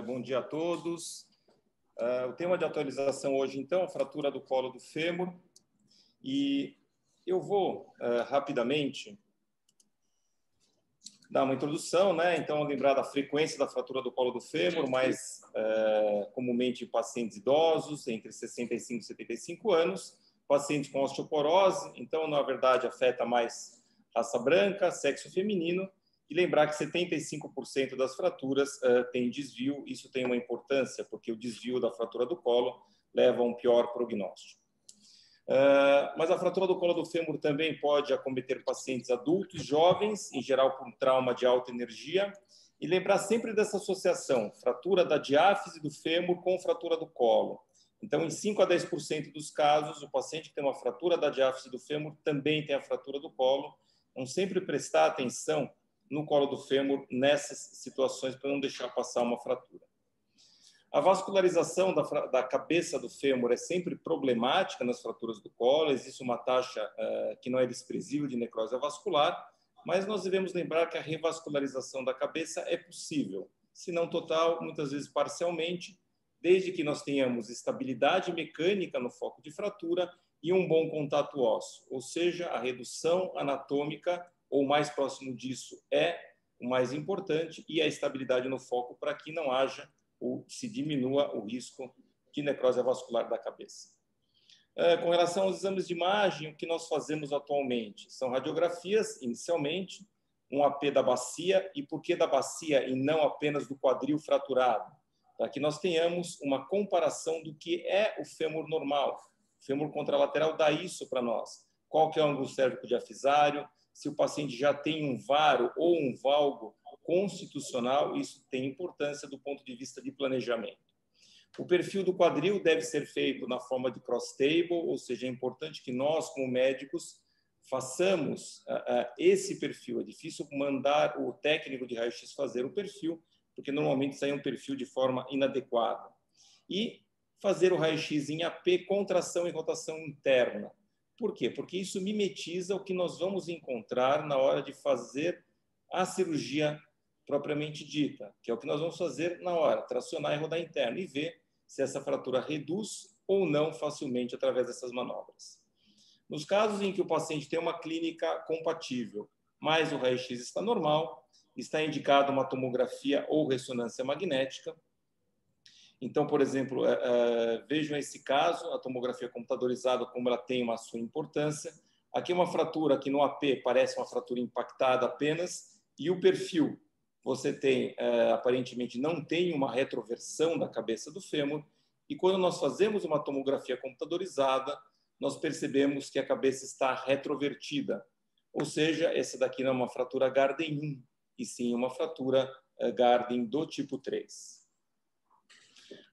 Bom dia a todos. O tema de atualização hoje, então, é a fratura do colo do fêmur. E eu vou, rapidamente, dar uma introdução, né? Então, lembrar da frequência da fratura do colo do fêmur, mais comumente em pacientes idosos, entre 65 e 75 anos, pacientes com osteoporose. Então, na verdade, afeta mais raça branca, sexo feminino. E lembrar que 75% das fraturas tem desvio. Isso tem uma importância, porque o desvio da fratura do colo leva a um pior prognóstico. Mas a fratura do colo do fêmur também pode acometer pacientes adultos, jovens, em geral por trauma de alta energia. E lembrar sempre dessa associação, fratura da diáfise do fêmur com fratura do colo. Então, em 5 a 10% dos casos, o paciente que tem uma fratura da diáfise do fêmur também tem a fratura do colo. Então, sempre prestar atenção no colo do fêmur nessas situações para não deixar passar uma fratura. A vascularização da cabeça do fêmur é sempre problemática nas fraturas do colo. Existe uma taxa que não é desprezível de necrose vascular, mas nós devemos lembrar que a revascularização da cabeça é possível, se não total, muitas vezes parcialmente, desde que nós tenhamos estabilidade mecânica no foco de fratura e um bom contato ósseo, ou seja, a redução anatômica ou mais próximo disso é o mais importante, e a estabilidade no foco para que não haja ou se diminua o risco de necrose vascular da cabeça. Com relação aos exames de imagem, o que nós fazemos atualmente? São radiografias, inicialmente, um AP da bacia, e por que da bacia e não apenas do quadril fraturado? Para que nós tenhamos uma comparação do que é o fêmur normal. O fêmur contralateral dá isso para nós. Qual que é o ângulo cérvico diafisário? Se o paciente já tem um varo ou um valgo constitucional, isso tem importância do ponto de vista de planejamento. O perfil do quadril deve ser feito na forma de cross-table, ou seja, é importante que nós, como médicos, façamos esse perfil. É difícil mandar o técnico de raio-x fazer o perfil, porque normalmente sai um perfil de forma inadequada. E fazer o raio-x em AP, contração e rotação interna. Por quê? Porque isso mimetiza o que nós vamos encontrar na hora de fazer a cirurgia propriamente dita, que é o que nós vamos fazer na hora, tracionar e rodar interno, e ver se essa fratura reduz ou não facilmente através dessas manobras. Nos casos em que o paciente tem uma clínica compatível, mas o raio-x está normal, está indicada uma tomografia ou ressonância magnética. Então, por exemplo, vejam esse caso, a tomografia computadorizada, como ela tem uma sua importância. Aqui uma fratura que no AP parece uma fratura impactada apenas, e o perfil, você tem, aparentemente, não tem uma retroversão da cabeça do fêmur, e quando nós fazemos uma tomografia computadorizada, nós percebemos que a cabeça está retrovertida, ou seja, essa daqui não é uma fratura Garden 1, e sim uma fratura Garden do tipo 3.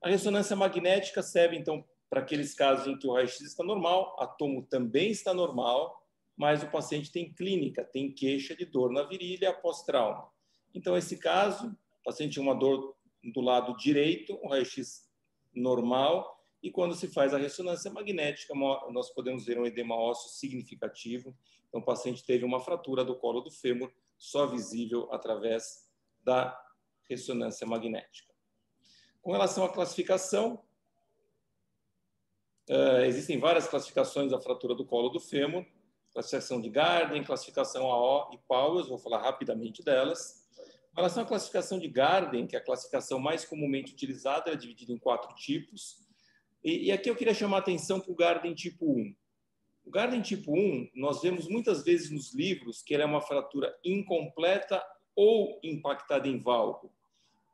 A ressonância magnética serve, então, para aqueles casos em que o raio-x está normal, a tomo também está normal, mas o paciente tem clínica, tem queixa de dor na virilha após trauma. Então, esse caso, o paciente tem uma dor do lado direito, um raio-x normal, e quando se faz a ressonância magnética, nós podemos ver um edema ósseo significativo. Então, o paciente teve uma fratura do colo do fêmur, só visível através da ressonância magnética. Com relação à classificação, existem várias classificações da fratura do colo do fêmur, classificação de Garden, classificação AO e Powers, vou falar rapidamente delas. Com relação à classificação de Garden, que é a classificação mais comumente utilizada, ela é dividida em 4 tipos. E aqui eu queria chamar a atenção para o Garden tipo 1. O Garden tipo 1, nós vemos muitas vezes nos livros que ele é uma fratura incompleta ou impactada em valgo.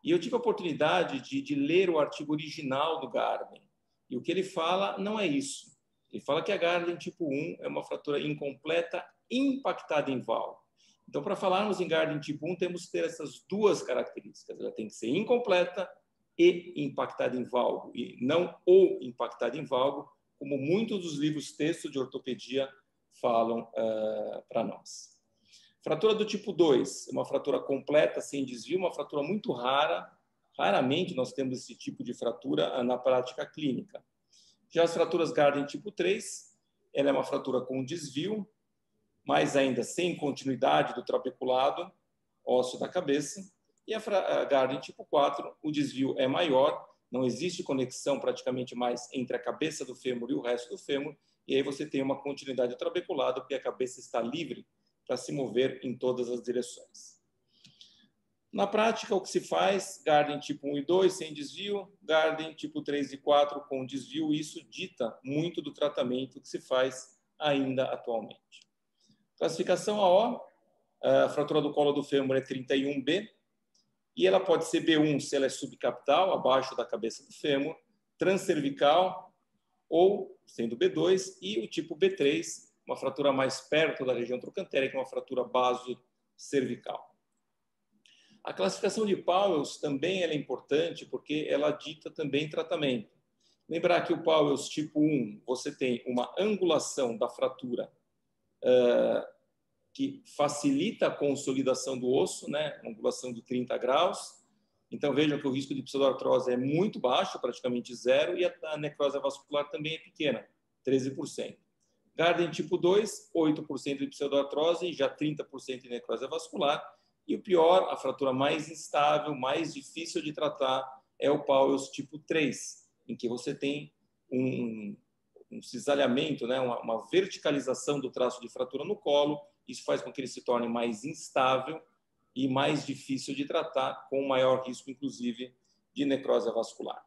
E eu tive a oportunidade de ler o artigo original do Garden. E o que ele fala não é isso. Ele fala que a Garden tipo 1 é uma fratura incompleta impactada em valgo. Então, para falarmos em Garden tipo 1, temos que ter essas duas características. Ela tem que ser incompleta e impactada em valgo, e não ou impactada em valgo, como muitos dos livros textos de ortopedia falam para nós. Fratura do tipo 2, uma fratura completa, sem desvio, uma fratura muito rara. Raramente nós temos esse tipo de fratura na prática clínica. Já as fraturas Garden tipo 3, ela é uma fratura com desvio, mas ainda sem continuidade do trabeculado ósseo da cabeça. E a Gardner tipo 4, o desvio é maior, não existe conexão praticamente mais entre a cabeça do fêmur e o resto do fêmur, e aí você tem uma continuidade trabeculada, porque a cabeça está livre para se mover em todas as direções. Na prática, o que se faz, Gardner tipo 1 e 2 sem desvio, Gardner tipo 3 e 4 com desvio, isso dita muito do tratamento que se faz ainda atualmente. Classificação AO, a fratura do colo do fêmur é 31B, e ela pode ser B1 se ela é subcapital, abaixo da cabeça do fêmur, transcervical ou sendo B2, e o tipo B3, uma fratura mais perto da região trocantérica, uma fratura basocervical. A classificação de Pauwels também é importante porque ela dita também tratamento. Lembrar que o Pauwels tipo 1, você tem uma angulação da fratura que facilita a consolidação do osso, né? Angulação de 30 graus. Então, vejam que o risco de pseudoartrose é muito baixo, praticamente zero, e a necrose vascular também é pequena, 13%. Gardner tipo 2, 8% de pseudoartrose e já 30% de necrose vascular. E o pior, a fratura mais instável, mais difícil de tratar, é o Pauwels tipo 3, em que você tem um cisalhamento, né? uma verticalização do traço de fratura no colo. Isso faz com que ele se torne mais instável e mais difícil de tratar, com maior risco, inclusive, de necrose vascular.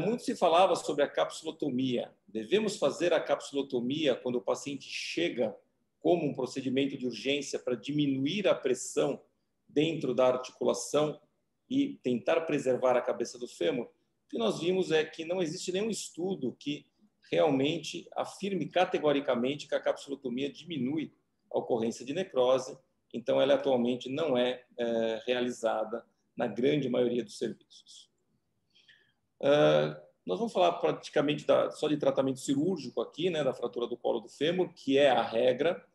Muito se falava sobre a capsulotomia. Devemos fazer a capsulotomia quando o paciente chega como um procedimento de urgência para diminuir a pressão dentro da articulação e tentar preservar a cabeça do fêmur? O que nós vimos é que não existe nenhum estudo que realmente afirme categoricamente que a capsulotomia diminui a ocorrência de necrose, então ela atualmente não é realizada na grande maioria dos serviços. Nós vamos falar praticamente só de tratamento cirúrgico aqui, né, da fratura do colo do fêmur, que é a regra.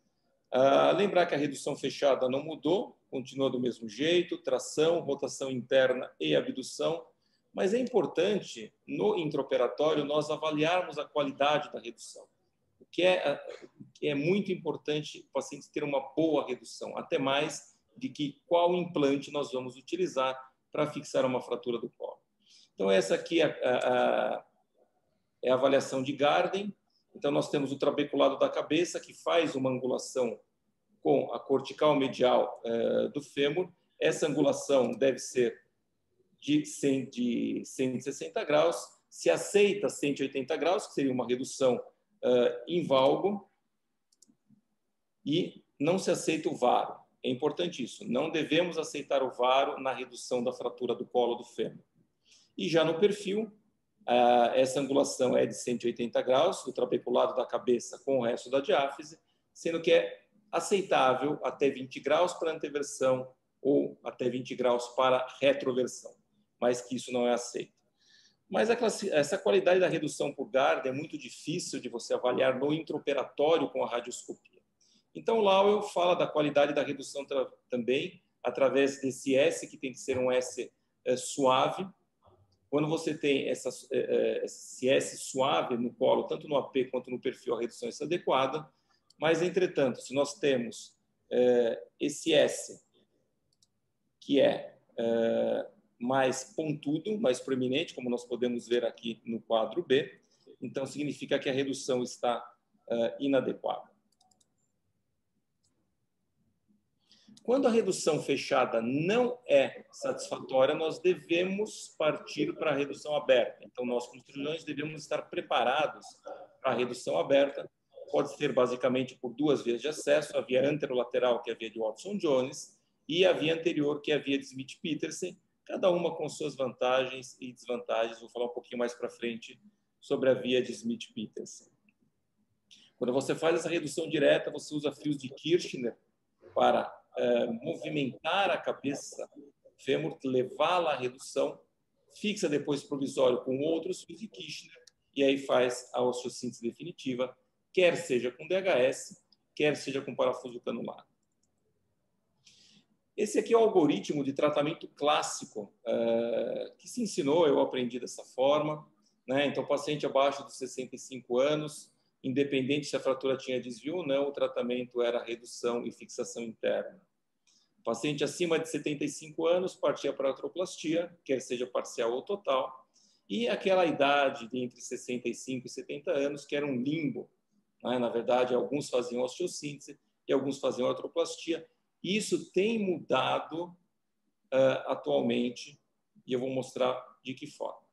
Lembrar que a redução fechada não mudou, continua do mesmo jeito, tração, rotação interna e abdução, mas é importante, no intraoperatório, nós avaliarmos a qualidade da redução. O que é muito importante o paciente ter uma boa redução, até mais de que qual implante nós vamos utilizar para fixar uma fratura do colo. Então, essa aqui é a avaliação de Gardner. Então, nós temos o trabeculado da cabeça, que faz uma angulação com a cortical medial do fêmur. Essa angulação deve ser de 160 graus. Se aceita 180 graus, que seria uma redução em valgo, e não se aceita o varo. É importante isso. Não devemos aceitar o varo na redução da fratura do colo do fêmur. E já no perfil, essa angulação é de 180 graus, o trabeculado da cabeça com o resto da diáfise, sendo que é aceitável até 20 graus para anteversão ou até 20 graus para retroversão, mas que isso não é aceito. Mas essa qualidade da redução por Gardner é muito difícil de você avaliar no intraoperatório com a radioscopia. Então, Lowell fala da qualidade da redução também através desse S, que tem que ser um S suave. Quando você tem esse S suave no colo, tanto no AP quanto no perfil, a redução está adequada. Mas, entretanto, se nós temos esse S, que é mais pontudo, mais proeminente, como nós podemos ver aqui no quadro B, então significa que a redução está inadequada. Quando a redução fechada não é satisfatória, nós devemos partir para a redução aberta. Então, nós, como cirurgiões, devemos estar preparados para a redução aberta. Pode ser basicamente por duas vias de acesso, a via anterolateral, que é a via de Watson-Jones, e a via anterior, que é a via de Smith-Petersen, cada uma com suas vantagens e desvantagens. Vou falar um pouquinho mais para frente sobre a via de Smith-Petersen. Quando você faz essa redução direta, você usa fios de Kirchner para movimentar a cabeça fêmur, levá-la à redução, fixa depois provisório com outros fios de Kirchner e aí faz a osteossíntese definitiva, quer seja com DHS, quer seja com parafuso canular. Esse aqui é o algoritmo de tratamento clássico que se ensinou, eu aprendi dessa forma, né? Então, paciente abaixo dos 65 anos, independente se a fratura tinha desvio ou não, o tratamento era redução e fixação interna. Paciente acima de 75 anos partia para a artroplastia, quer seja parcial ou total, e aquela idade de entre 65 e 70 anos, que era um limbo, né? Na verdade, alguns faziam osteossíntese e alguns faziam artroplastia. Isso tem mudado atualmente, e eu vou mostrar de que forma.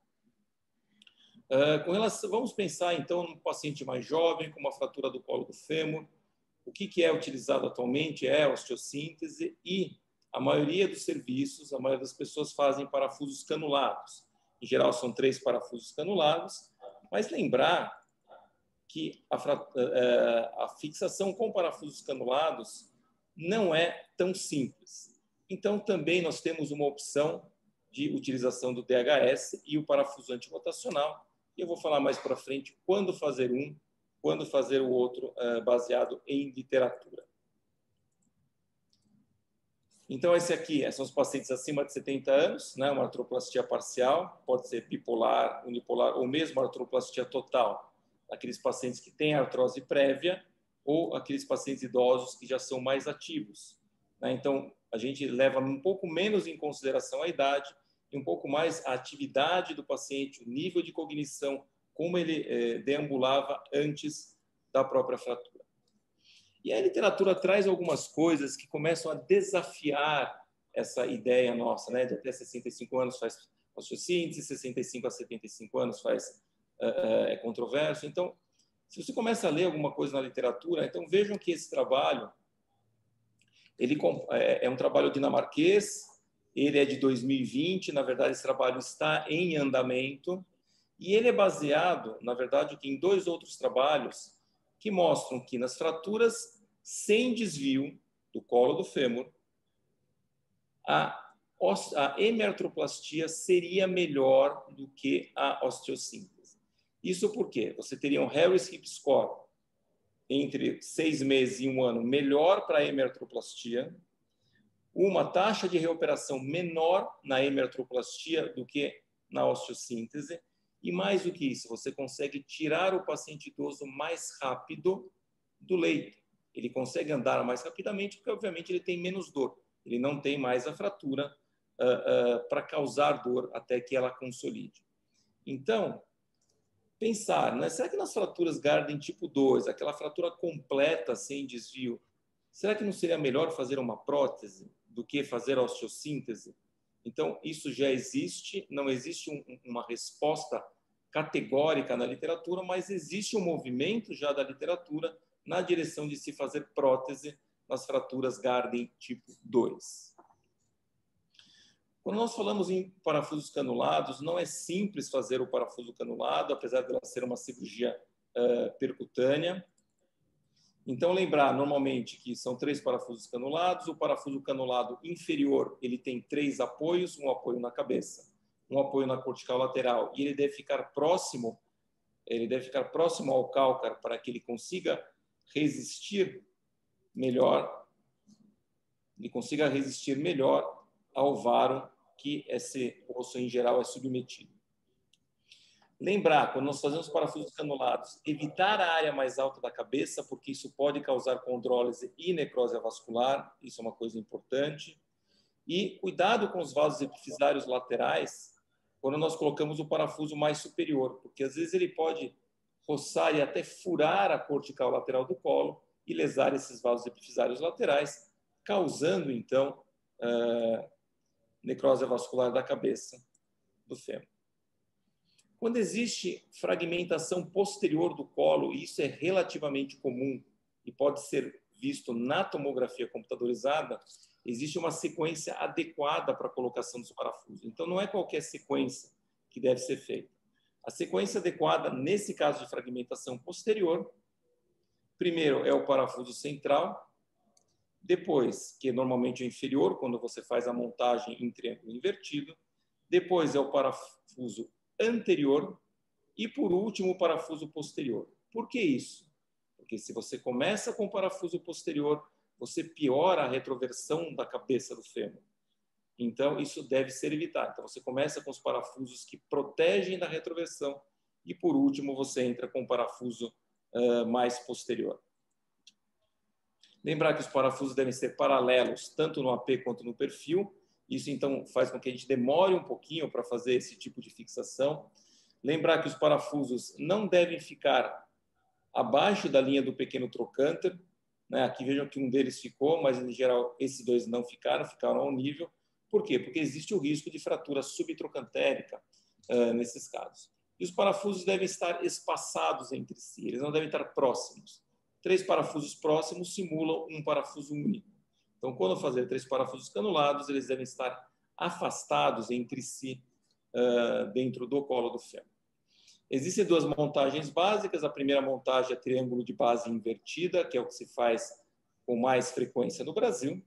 Vamos pensar, então, num paciente mais jovem, com uma fratura do colo do fêmur. O que é utilizado atualmente é a osteossíntese e a maioria dos serviços, a maioria das pessoas fazem parafusos canulados. Em geral, são 3 parafusos canulados, mas lembrar que a fixação com parafusos canulados não é tão simples. Então, também nós temos uma opção de utilização do DHS e o parafuso antirrotacional. E eu vou falar mais para frente quando fazer um, quando fazer o outro, baseado em literatura. Então, esse aqui são os pacientes acima de 70 anos, né? Uma artroplastia parcial, pode ser bipolar, unipolar ou mesmo artroplastia total, aqueles pacientes que têm artrose prévia ou aqueles pacientes idosos que já são mais ativos, né? Então, a gente leva um pouco menos em consideração a idade e um pouco mais a atividade do paciente, o nível de cognição, como ele deambulava antes da própria fratura. E a literatura traz algumas coisas que começam a desafiar essa ideia nossa, né? De até 65 anos faz osteossíntese, 65 a 75 anos é controverso. Então, se você começa a ler alguma coisa na literatura, então vejam que esse trabalho ele é um trabalho dinamarquês, ele é de 2020, na verdade esse trabalho está em andamento, e ele é baseado, na verdade, em 2 outros trabalhos que mostram que nas fraturas sem desvio do colo do fêmur, a hemiartroplastia seria melhor do que a osteossíntese. Isso porque você teria um Harris Hip Score entre 6 meses e 1 ano melhor para a hemiartroplastia, uma taxa de recuperação menor na hemiartroplastia do que na osteossíntese, e mais do que isso, você consegue tirar o paciente idoso mais rápido do leito. Ele consegue andar mais rapidamente, porque, obviamente, ele tem menos dor. Ele não tem mais a fratura para causar dor até que ela consolide. Então, pensar, né? Será que nas fraturas Gardner tipo 2, aquela fratura completa, sem desvio, será que não seria melhor fazer uma prótese do que fazer a osteossíntese? Então, isso já existe, não existe uma resposta categórica na literatura, mas existe um movimento já da literatura na direção de se fazer prótese nas fraturas Gardner tipo 2. Quando nós falamos em parafusos canulados, não é simples fazer o parafuso canulado, apesar de ela ser uma cirurgia percutânea. Então, lembrar normalmente que são 3 parafusos canulados. O parafuso canulado inferior ele tem 3 apoios, um apoio na cabeça, um apoio na cortical lateral, e ele deve ficar próximo ao cálcar para que ele consiga resistir melhor, ao varo que esse osso em geral é submetido. Lembrar, quando nós fazemos parafusos canulados, evitar a área mais alta da cabeça, porque isso pode causar condrólise e necrose vascular, isso é uma coisa importante. E cuidado com os vasos epifisários laterais, quando nós colocamos o parafuso mais superior, porque às vezes ele pode roçar e até furar a cortical lateral do colo e lesar esses vasos epifisários laterais, causando, então, necrose vascular da cabeça do fêmur. Quando existe fragmentação posterior do colo, e isso é relativamente comum e pode ser visto na tomografia computadorizada, existe uma sequência adequada para a colocação dos parafusos. Então, não é qualquer sequência que deve ser feita. A sequência adequada, nesse caso de fragmentação posterior, primeiro é o parafuso central, depois, que normalmente é inferior, quando você faz a montagem em triângulo invertido, depois é o parafuso anterior e, por último, o parafuso posterior. Por que isso? Porque se você começa com o parafuso posterior, você piora a retroversão da cabeça do fêmur. Então, isso deve ser evitado. Então, você começa com os parafusos que protegem da retroversão e, por último, você entra com o parafuso mais posterior. Lembrar que os parafusos devem ser paralelos, tanto no AP quanto no perfil. Isso, então, faz com que a gente demore um pouquinho para fazer esse tipo de fixação. Lembrar que os parafusos não devem ficar abaixo da linha do pequeno trocânter, né? Aqui vejam que um deles ficou, mas, em geral, esses dois não ficaram, ficaram ao nível. Por quê? Porque existe o risco de fratura subtrocantérica nesses casos. E os parafusos devem estar espaçados entre si, eles não devem estar próximos. 3 parafusos próximos simulam um parafuso único. Então, quando fazer 3 parafusos canulados, eles devem estar afastados entre si dentro do colo do fêmur. Existem 2 montagens básicas. A primeira montagem é triângulo de base invertida, que é o que se faz com mais frequência no Brasil.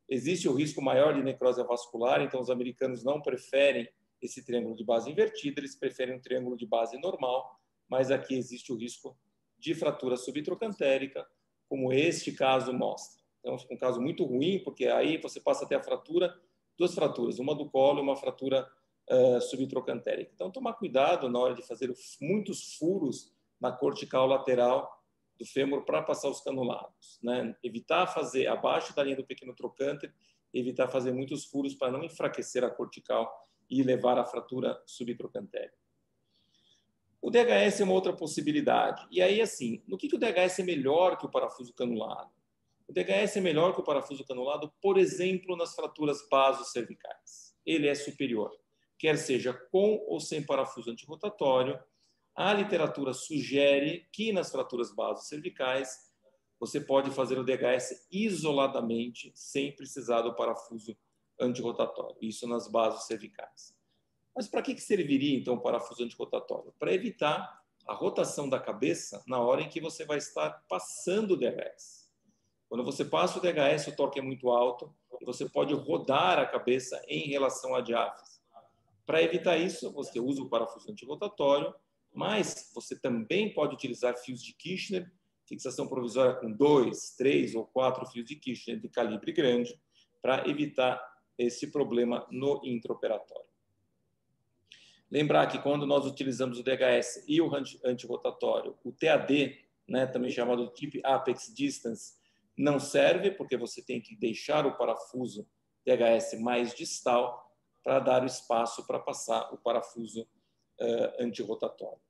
Existe o risco maior de necrose vascular, então os americanos não preferem esse triângulo de base invertida, eles preferem um triângulo de base normal, mas aqui existe o risco de fratura subtrocantérica, como este caso mostra. Então, é um caso muito ruim, porque aí você passa até a fratura, 2 fraturas, uma do colo e uma fratura subtrocantérica. Então, tomar cuidado na hora de fazer muitos furos na cortical lateral do fêmur para passar os canulados, né? Evitar fazer abaixo da linha do pequeno trocânter, evitar fazer muitos furos para não enfraquecer a cortical e levar à fratura subtrocantérica. O DHS é uma outra possibilidade. E aí, assim, no que o DHS é melhor que o parafuso canulado? O DHS é melhor que o parafuso canulado, por exemplo, nas fraturas basocervicais. Ele é superior, quer seja com ou sem parafuso antirrotatório. A literatura sugere que nas fraturas basocervicais você pode fazer o DHS isoladamente, sem precisar do parafuso antirrotatório. Isso nas basocervicais. Mas para que serviria, então, o parafuso antirrotatório? Para evitar a rotação da cabeça na hora em que você vai estar passando o DHS. Quando você passa o DHS, o torque é muito alto e você pode rodar a cabeça em relação à diáfise. Para evitar isso, você usa o parafuso antirrotatório, mas você também pode utilizar fios de Kirchner, fixação provisória com 2, 3 ou 4 fios de Kirchner de calibre grande, para evitar esse problema no intraoperatório. Lembrar que quando nós utilizamos o DHS e o antirrotatório, o TAD, né, também chamado Tip Apex Distance, não serve, porque você tem que deixar o parafuso DHS mais distal para dar o espaço para passar o parafuso antirrotatório.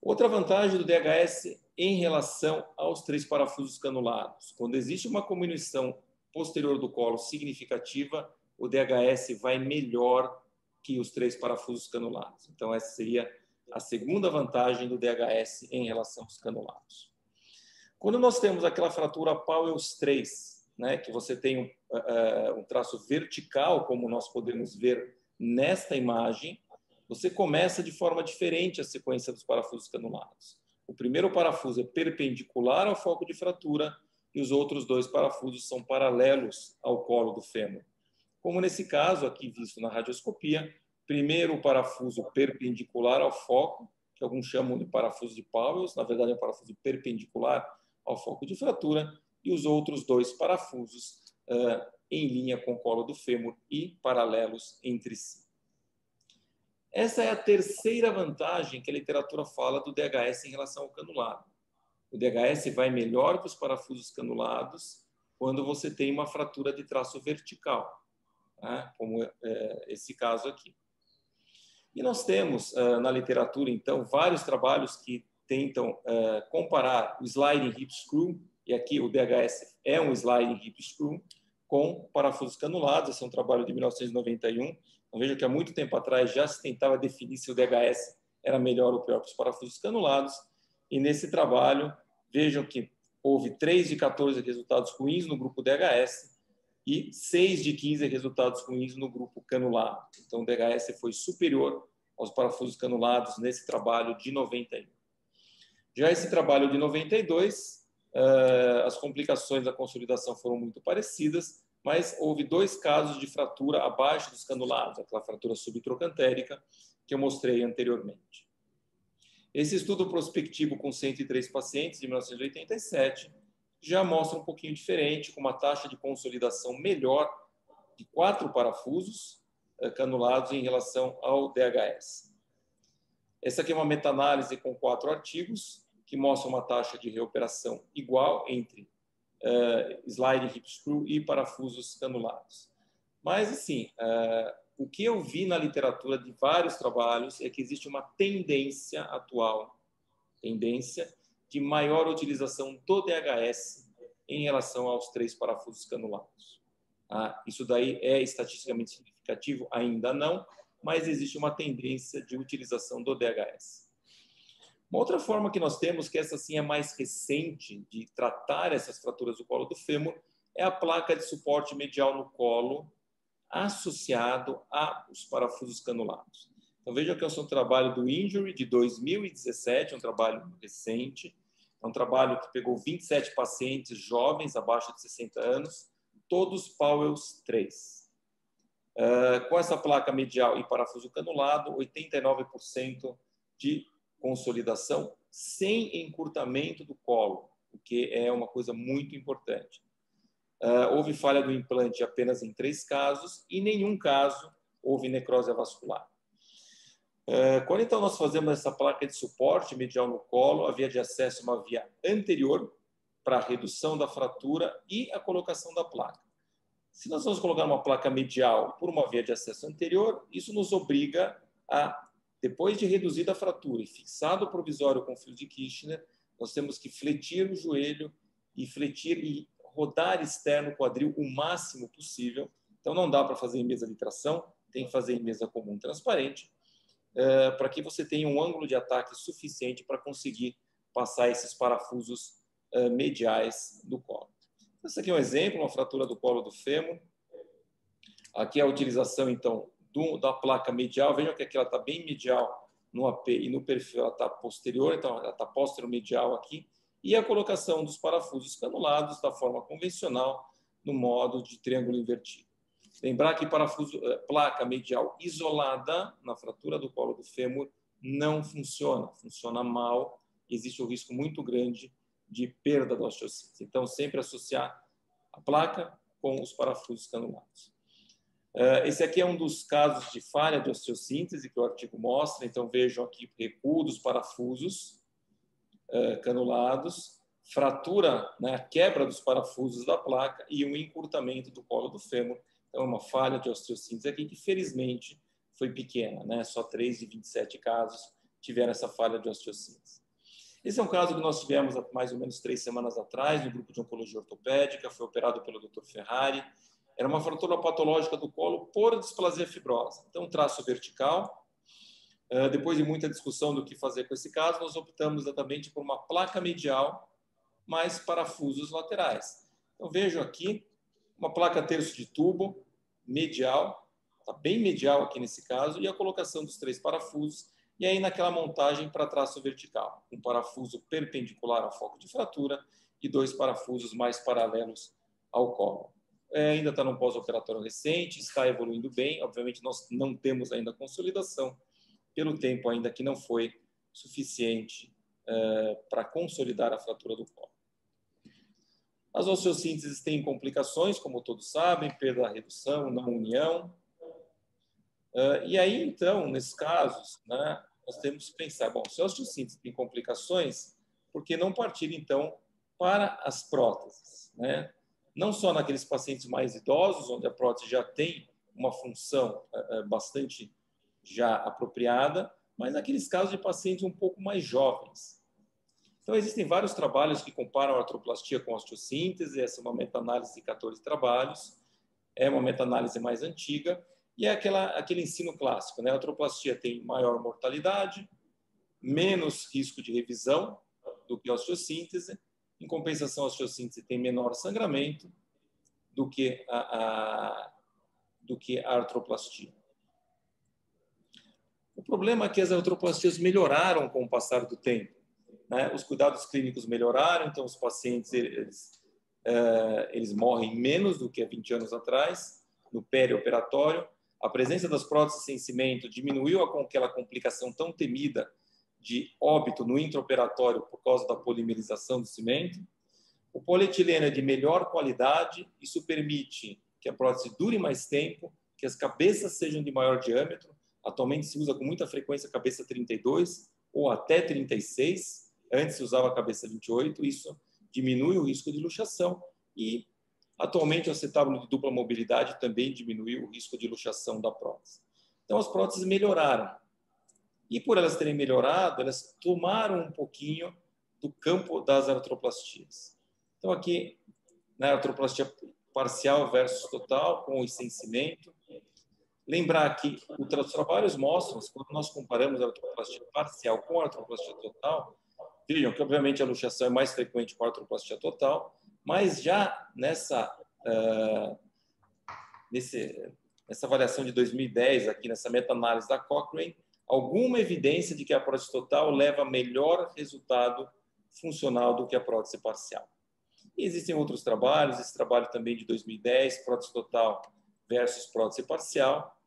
Outra vantagem do DHS em relação aos 3 parafusos canulados. Quando existe uma comunicação posterior do colo significativa, o DHS vai melhor que os 3 parafusos canulados. Então, essa seria a segunda vantagem do DHS em relação aos canulados. Quando nós temos aquela fratura Powell's 3, né, que você tem um traço vertical, como nós podemos ver nesta imagem, você começa de forma diferente a sequência dos parafusos canulados. O primeiro parafuso é perpendicular ao foco de fratura e os outros 2 parafusos são paralelos ao colo do fêmur. Como nesse caso, aqui visto na radioscopia, primeiro o parafuso perpendicular ao foco, que alguns chamam de parafuso de Powell's, na verdade é um parafuso perpendicular ao foco de fratura, e os outros 2 parafusos em linha com o colo do fêmur e paralelos entre si. Essa é a terceira vantagem que a literatura fala do DHS em relação ao canulado. O DHS vai melhor que os parafusos canulados quando você tem uma fratura de traço vertical, né? Como esse caso aqui. E nós temos na literatura, então, vários trabalhos que tentam comparar o sliding hip screw, e aqui o DHS é um sliding hip screw, com parafusos canulados. Esse é um trabalho de 1991. Então, veja que há muito tempo atrás já se tentava definir se o DHS era melhor ou pior que os parafusos canulados. E nesse trabalho, vejam que houve 3 de 14 resultados ruins no grupo DHS e 6 de 15 resultados ruins no grupo canulado. Então, o DHS foi superior aos parafusos canulados nesse trabalho de 91. Já esse trabalho de 92, as complicações da consolidação foram muito parecidas, mas houve 2 casos de fratura abaixo dos canulados, aquela fratura subtrocantérica que eu mostrei anteriormente. Esse estudo prospectivo com 103 pacientes de 1987 já mostra um pouquinho diferente, com uma taxa de consolidação melhor de 4 parafusos canulados em relação ao DHS. Essa aqui é uma meta-análise com 4 artigos. que mostra uma taxa de reoperação igual entre slide hip screw e parafusos canulados. Mas, assim, o que eu vi na literatura de vários trabalhos é que existe uma tendência atual, de maior utilização do DHS em relação aos 3 parafusos canulados. Isso daí é estatisticamente significativo? Ainda não, mas existe uma tendência de utilização do DHS. Uma outra forma que nós temos, que essa sim é mais recente, de tratar essas fraturas do colo do fêmur, é a placa de suporte medial no colo associado aos parafusos canulados. Então, veja que é um trabalho do Injury, de 2017, um trabalho recente. É um trabalho que pegou 27 pacientes jovens, abaixo de 60 anos, todos Powell's 3. Com essa placa medial e parafuso canulado, 89% de consolidação sem encurtamento do colo, o que é uma coisa muito importante. Houve falha do implante apenas em 3 casos e em nenhum caso houve necrose avascular. Quando então nós fazemos essa placa de suporte medial no colo, a via de acesso é uma via anterior para a redução da fratura e a colocação da placa. Se nós vamos colocar uma placa medial por uma via de acesso anterior, isso nos obriga a, depois de reduzida a fratura e fixado o provisório com fio de Kirchner, nós temos que fletir o joelho e fletir e rodar externo o quadril o máximo possível. Então, não dá para fazer em mesa de tração, tem que fazer em mesa comum transparente, para que você tenha um ângulo de ataque suficiente para conseguir passar esses parafusos mediais do colo. Esse aqui é um exemplo, uma fratura do colo do fêmur. Aqui é a utilização, então, da placa medial. Vejam que aqui ela está bem medial no AP e no perfil ela está posterior, então ela está posterior-medial aqui. E a colocação dos parafusos canulados da forma convencional, no modo de triângulo invertido. Lembrar que placa medial isolada na fratura do colo do fêmur não funciona, funciona mal, existe um risco muito grande de perda da osteossíntese. Então, sempre associar a placa com os parafusos canulados. Esse aqui é um dos casos de falha de osteossíntese que o artigo mostra. Então, vejam aqui o recuo dos parafusos canulados, fratura, né, quebra dos parafusos da placa e um encurtamento do colo do fêmur. Então, é uma falha de osteossíntese aqui que, felizmente, foi pequena, né? Só 3 de 27 casos tiveram essa falha de osteossíntese. Esse é um caso que nós tivemos há mais ou menos 3 semanas atrás, no grupo de oncologia ortopédica, foi operado pelo Dr. Ferrari. Era uma fratura patológica do colo por displasia fibrosa. Então, traço vertical. Depois de muita discussão do que fazer com esse caso, nós optamos exatamente por uma placa medial mais parafusos laterais. Então, vejo aqui uma placa terço de tubo medial, está bem medial aqui nesse caso, e a colocação dos 3 parafusos, e aí naquela montagem para traço vertical, um parafuso perpendicular ao foco de fratura e 2 parafusos mais paralelos ao colo. Ainda está num pós-operatório recente, está evoluindo bem, obviamente nós não temos ainda consolidação, pelo tempo ainda que não foi suficiente para consolidar a fratura do colo. As osteossínteses têm complicações, como todos sabem, perda da redução, não união. E aí, então, nesses casos, né, nós temos que pensar, bom, se a osteossíntese tem complicações, por que não partir, então, para as próteses? Né? Não só naqueles pacientes mais idosos, onde a prótese já tem uma função bastante já apropriada, mas naqueles casos de pacientes um pouco mais jovens. Então, existem vários trabalhos que comparam a artroplastia com a osteossíntese. Essa é uma meta-análise de 14 trabalhos. É uma meta-análise mais antiga. E é aquele ensino clássico, né? A artroplastia tem maior mortalidade, menos risco de revisão do que a osteossíntese. Em compensação, a osteossíntese tem menor sangramento do que a artroplastia. O problema é que as artroplastias melhoraram com o passar do tempo. Né? Os cuidados clínicos melhoraram, então os pacientes eles morrem menos do que há 20 anos atrás, no perioperatório. A presença das próteses sem cimento diminuiu aquela complicação tão temida de óbito no intraoperatório por causa da polimerização do cimento. O polietileno é de melhor qualidade, isso permite que a prótese dure mais tempo, que as cabeças sejam de maior diâmetro. Atualmente se usa com muita frequência cabeça 32 ou até 36, Antes se usava a cabeça 28, isso diminui o risco de luxação e atualmente o acetábulo de dupla mobilidade também diminui o risco de luxação da prótese. Então as próteses melhoraram. E por elas terem melhorado, elas tomaram um pouquinho do campo das artroplastias. Então aqui, na artroplastia parcial versus total, com o e sem cimento. Lembrar que os trabalhos mostram, quando nós comparamos a artroplastia parcial com a artroplastia total, vejam que obviamente a luxação é mais frequente com a artroplastia total, mas já nessa avaliação de 2010, aqui nessa meta-análise da Cochrane, alguma evidência de que a prótese total leva a melhor resultado funcional do que a prótese parcial. E existem outros trabalhos, esse trabalho também de 2010, prótese total versus prótese parcial,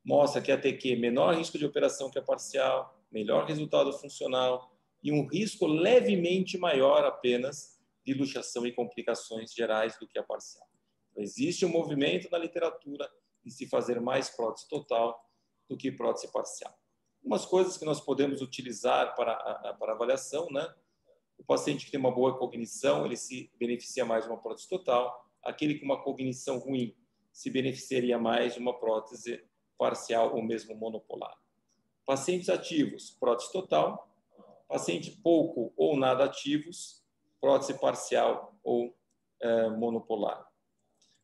mostra que a TQ menor risco de operação que a parcial, melhor resultado funcional e um risco levemente maior apenas de luxação e complicações gerais do que a parcial. Então, existe um movimento na literatura em se fazer mais prótese total do que prótese parcial. Umas coisas que nós podemos utilizar para avaliação, né? O paciente que tem uma boa cognição, ele se beneficia mais de uma prótese total. Aquele com uma cognição ruim se beneficiaria mais de uma prótese parcial ou mesmo monopolar. Pacientes ativos, prótese total. Paciente pouco ou nada ativos, prótese parcial ou monopolar.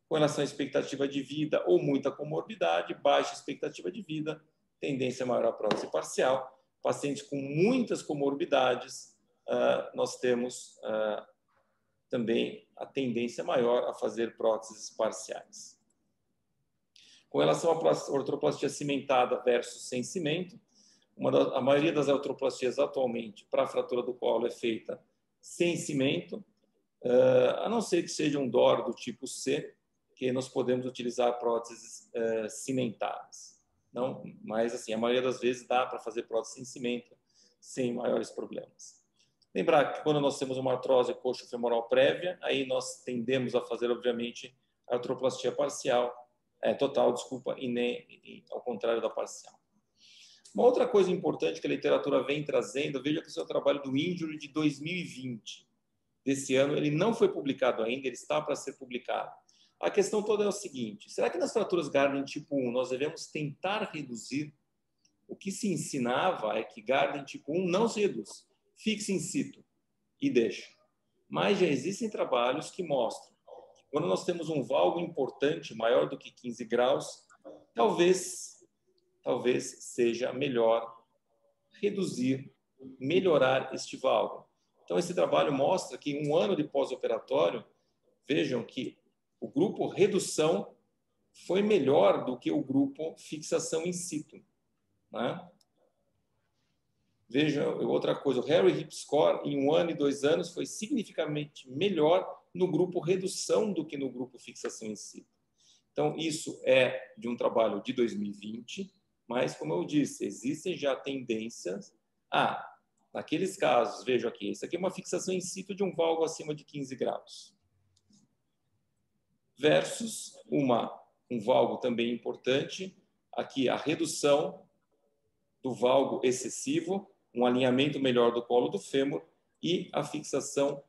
Com relação à expectativa de vida ou muita comorbidade, baixa expectativa de vida, tendência maior à prótese parcial. Pacientes com muitas comorbidades, nós temos também a tendência maior a fazer próteses parciais. Com relação à ortoplastia cimentada versus sem cimento, a maioria das artroplastias atualmente para a fratura do colo é feita sem cimento, a não ser que seja um DOR do tipo C, que nós podemos utilizar próteses cimentadas. Não, mas assim, a maioria das vezes dá para fazer prótese sem cimento, sem maiores problemas. Lembrar que quando nós temos uma artrose coxo-femoral prévia, aí nós tendemos a fazer, obviamente, a artroplastia total, e ao contrário da parcial. Uma outra coisa importante que a literatura vem trazendo, veja que esse é o trabalho do Injury de 2020. Desse ano, ele não foi publicado ainda, ele está para ser publicado. A questão toda é o seguinte: será que nas fraturas Gardner tipo 1 nós devemos tentar reduzir? O que se ensinava é que Gardner tipo 1 não se reduz, fixa in situ e deixa. Mas já existem trabalhos que mostram que quando nós temos um valgo importante, maior do que 15 graus, talvez seja melhor reduzir, melhorar este valgo. Então, esse trabalho mostra que um ano de pós-operatório, vejam que o grupo redução foi melhor do que o grupo fixação in situ. Né? Veja, outra coisa, o Harry Hip Score em 1 ano e 2 anos foi significativamente melhor no grupo redução do que no grupo fixação in situ. Então, isso é de um trabalho de 2020, mas, como eu disse, existem já tendências naqueles casos, veja aqui, isso aqui é uma fixação in situ de um valgo acima de 15 graus. Versus um valgo também importante, aqui a redução do valgo excessivo, um alinhamento melhor do colo do fêmur e a fixação,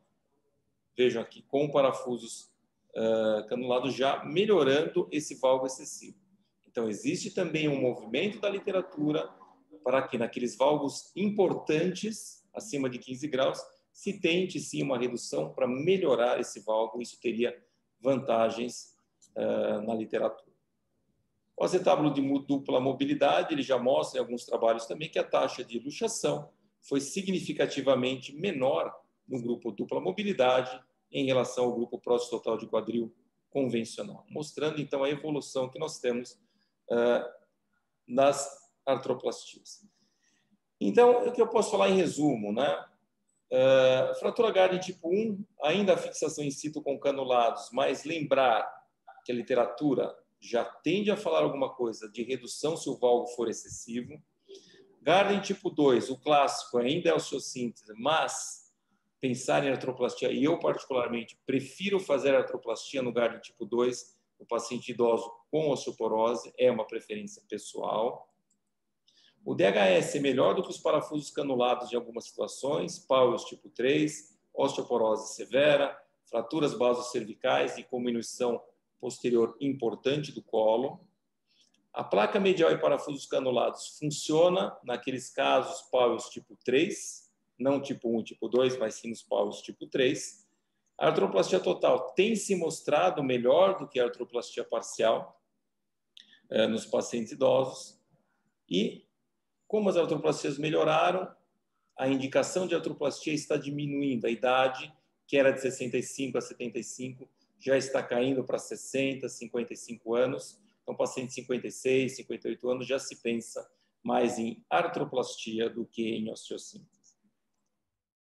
vejam aqui, com parafusos canulados já melhorando esse valgo excessivo. Então, existe também um movimento da literatura para que naqueles valgos importantes, acima de 15 graus, se tente sim uma redução para melhorar esse valgo. Isso teria vantagens na literatura. O acetábulo de dupla mobilidade, ele já mostra em alguns trabalhos também que a taxa de luxação foi significativamente menor no grupo dupla mobilidade em relação ao grupo prótese total de quadril convencional, mostrando então a evolução que nós temos nas artroplastias. Então, o que eu posso falar em resumo, né? Fratura Gardner tipo 1, ainda a fixação in situ com canulados, mas lembrar que a literatura já tende a falar alguma coisa de redução se o valgo for excessivo. Gardner tipo 2, o clássico ainda é a osteossíntese, mas pensar em artroplastia, e eu particularmente prefiro fazer artroplastia no Gardner tipo 2, no paciente idoso com osteoporose, é uma preferência pessoal. O DHS é melhor do que os parafusos canulados em algumas situações, Powell's tipo 3, osteoporose severa, fraturas basocervicais e diminuição posterior importante do colo. A placa medial e parafusos canulados funciona naqueles casos Powell's tipo 3, não tipo 1 e tipo 2, mas sim os Powell's tipo 3. A artroplastia total tem se mostrado melhor do que a artroplastia parcial nos pacientes idosos. E, como as artroplastias melhoraram, a indicação de artroplastia está diminuindo. A idade, que era de 65 a 75, já está caindo para 60, 55 anos. Então, paciente de 56, 58 anos já se pensa mais em artroplastia do que em osteossíntese.